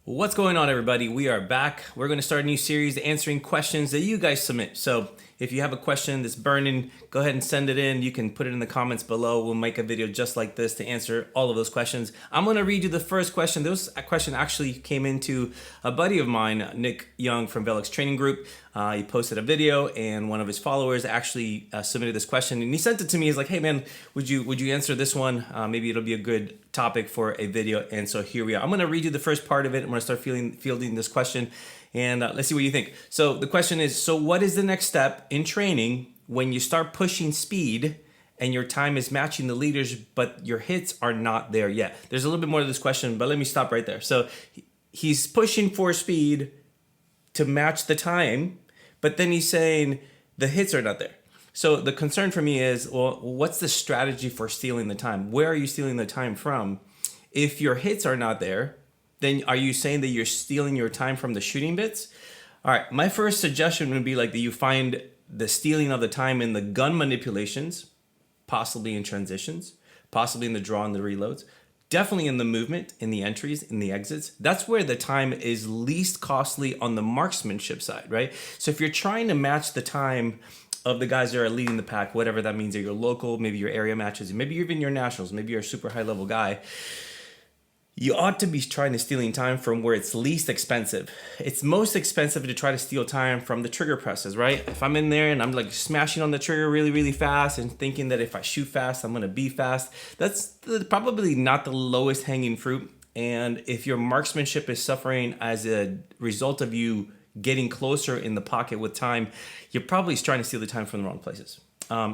What's going on, everybody? We are back. We're going to start a new series answering questions that you guys submit. So if you have a question that's burning, go ahead and send it in. You can put it in the comments below. We'll make a video just like this to answer all of those questions. I'm going to read you the first question. This question actually came into a buddy of mine, Nick Young from Velix Training Group. He posted a video and one of his followers actually submitted this question, and he sent it to me. He's like, hey man, would you answer this one? Maybe it'll be a good topic for a video. And so here we are. I'm going to read you the first part of it. I'm going to start fielding this question, and let's see what you think. So the question is, so what is the next step in training when you start pushing speed and your time is matching the leaders, but your hits are not there yet? There's a little bit more to this question, but let me stop right there. So he's pushing for speed to match the time, but then he's saying the hits are not there. So the concern for me is, well, what's the strategy for stealing the time? Where are you stealing the time from? If your hits are not there, then are you saying that you're stealing your time from the shooting bits? All right, my first suggestion would be like that you find the stealing of the time in the gun manipulations, possibly in transitions, possibly in the draw and the reloads, definitely in the movement, in the entries, in the exits. That's where the time is least costly on the marksmanship side, right? So if you're trying to match the time of the guys that are leading the pack, whatever that means, that you're local, maybe your area matches, maybe even your nationals, maybe you're a super high level guy, you ought to be trying to stealing time from where it's least expensive. It's most expensive to try to steal time from the trigger presses, right? If I'm in there and I'm like smashing on the trigger really, really fast and thinking that if I shoot fast, I'm gonna be fast, that's probably not the lowest hanging fruit. And if your marksmanship is suffering as a result of you getting closer in the pocket with time, you're probably trying to steal the time from the wrong places.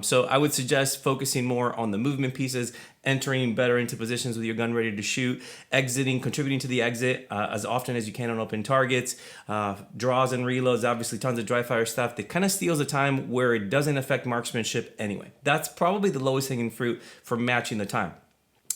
So I would suggest focusing more on the movement pieces, entering better into positions with your gun ready to shoot, exiting, contributing to the exit as often as you can on open targets, draws and reloads, obviously tons of Dryfire stuff that kind of steals the time where it doesn't affect marksmanship anyway. That's probably the lowest hanging fruit for matching the time.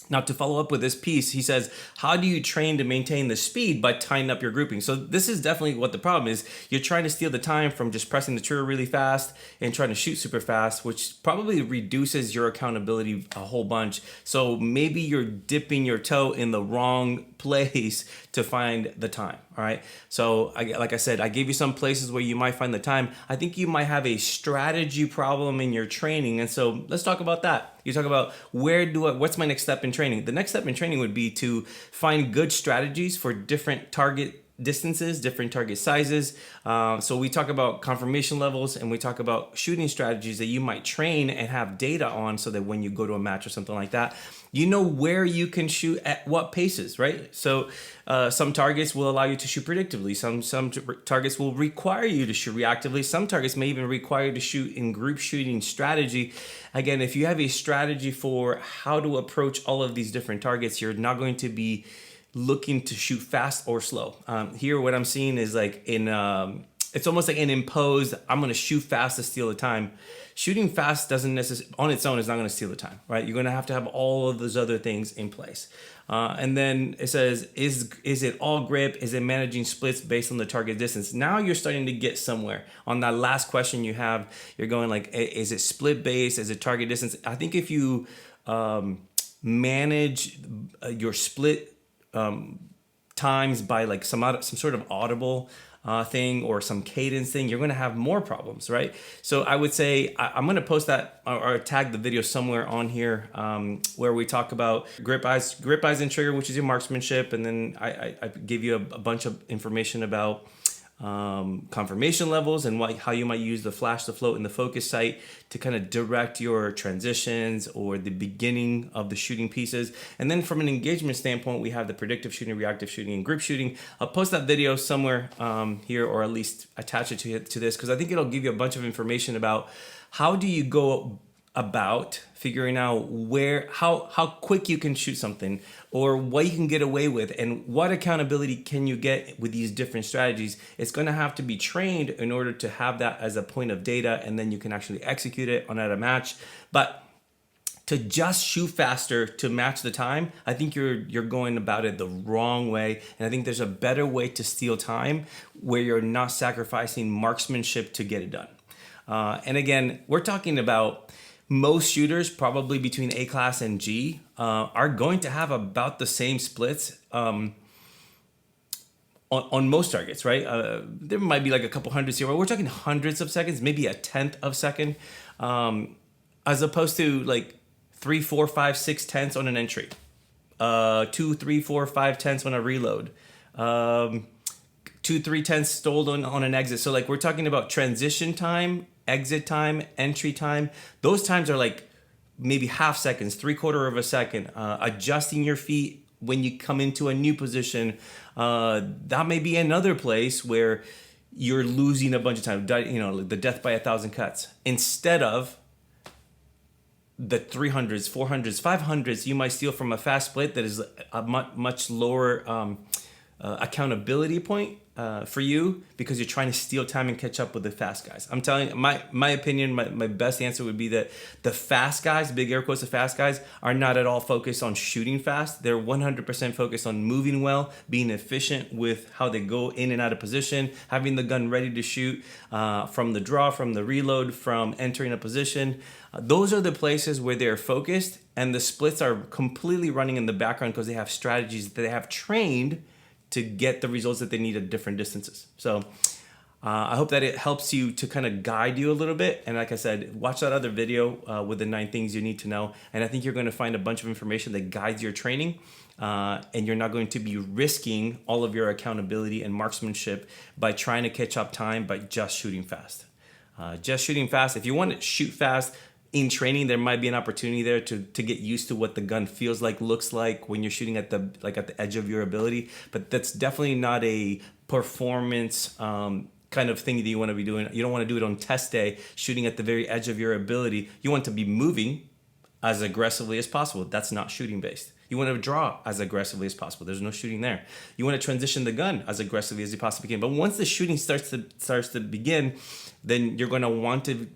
Now, to follow up with this piece, he says, how do you train to maintain the speed by tying up your grouping? So this is definitely what the problem is. You're trying to steal the time from just pressing the trigger really fast and trying to shoot super fast, which probably reduces your accountability a whole bunch. So maybe you're dipping your toe in the wrong place to find the time, all right? So like I said, I gave you some places where you might find the time. I think you might have a strategy problem in your training. And so let's talk about that. You talk about what's my next step in training? The next step in training would be to find good strategies for different target distances, different target sizes. So we talk about confirmation levels and we talk about shooting strategies that you might train and have data on so that when you go to a match or something like that, you know where you can shoot at what paces, right? So some targets will allow you to shoot predictably. Some targets will require you to shoot reactively. Some targets may even require you to shoot in group shooting strategy. Again, if you have a strategy for how to approach all of these different targets, you're not going to be looking to shoot fast or slow. Here, what I'm seeing is like it's almost like an imposed, I'm gonna shoot fast to steal the time. Shooting fast doesn't necessarily, on its own, is not gonna steal the time, right? You're gonna have to have all of those other things in place. And then it says, is it all grip? Is it managing splits based on the target distance? Now you're starting to get somewhere. On that last question you have, you're going like, is it split based? Is it target distance? I think if you manage your split times by like some sort of audible thing or some cadence thing, you're going to have more problems, right? So I would say I'm going to post that or tag the video somewhere on here where we talk about grip eyes and trigger, which is your marksmanship, and then I give you a bunch of information about confirmation levels and how you might use the flash, the float, and the focus sight to kind of direct your transitions or the beginning of the shooting pieces. And then from an engagement standpoint, we have the predictive shooting, reactive shooting, and group shooting. I'll post that video somewhere here, or at least attach it to this, because I think it'll give you a bunch of information about how do you go about figuring out how quick you can shoot something or what you can get away with and what accountability can you get with these different strategies. It's going to have to be trained in order to have that as a point of data, and then you can actually execute it on at a match. But to just shoot faster to match the time, I think you're going about it the wrong way. And I think there's a better way to steal time where you're not sacrificing marksmanship to get it done. And again, we're talking about most shooters, probably between A class and G, are going to have about the same splits. on most targets, right? There might be like a couple hundreds here, but we're talking hundreds of seconds, maybe a tenth of second, as opposed to like 3, 4, 5, 6 tenths on an entry, 2, 3, 4, 5 tenths on a reload, 2, 3 tenths stalled on an exit. So like we're talking about transition time, exit time, entry time. Those times are like maybe half seconds, 3/4 of a second. Adjusting your feet when you come into a new position, that may be another place where you're losing a bunch of time. You know, the death by 1,000 cuts. Instead of the 300s, 400s, 500s, you might steal from a fast split that is a much lower accountability point for you, because you're trying to steal time and catch up with the fast guys. I'm telling you, my opinion, my best answer would be that the fast guys, big air quotes, the fast guys, are not at all focused on shooting fast. They're 100% focused on moving well, being efficient with how they go in and out of position, having the gun ready to shoot from the draw, from the reload, from entering a position. Those are the places where they're focused, and the splits are completely running in the background because they have strategies that they have trained to get the results that they need at different distances. So I hope that it helps you to kind of guide you a little bit. And like I said, watch that other video with the 9 things you need to know. And I think you're going to find a bunch of information that guides your training. And you're not going to be risking all of your accountability and marksmanship by trying to catch up time by just shooting fast. Just shooting fast. If you want to shoot fast in training, there might be an opportunity there to get used to what the gun feels like, looks like when you're shooting at the edge of your ability. But that's definitely not a performance kind of thing that you want to be doing. You don't want to do it on test day, shooting at the very edge of your ability. You want to be moving as aggressively as possible. That's not shooting based. You want to draw as aggressively as possible. There's no shooting there. You want to transition the gun as aggressively as you possibly can. But once the shooting starts to begin, then you're going to want to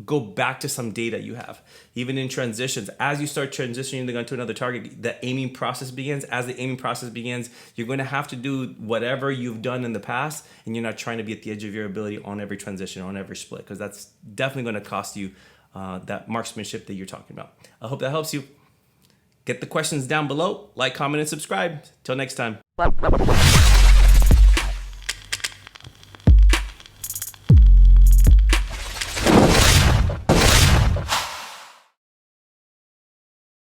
go back to some data you have. Even in transitions, as you start transitioning the gun to another target, the aiming process begins. As the aiming process begins, you're going to have to do whatever you've done in the past, and you're not trying to be at the edge of your ability on every transition, on every split, because that's definitely going to cost you that marksmanship that you're talking about. I hope that helps you. Get the questions down below. Like, comment, and subscribe. Till next time.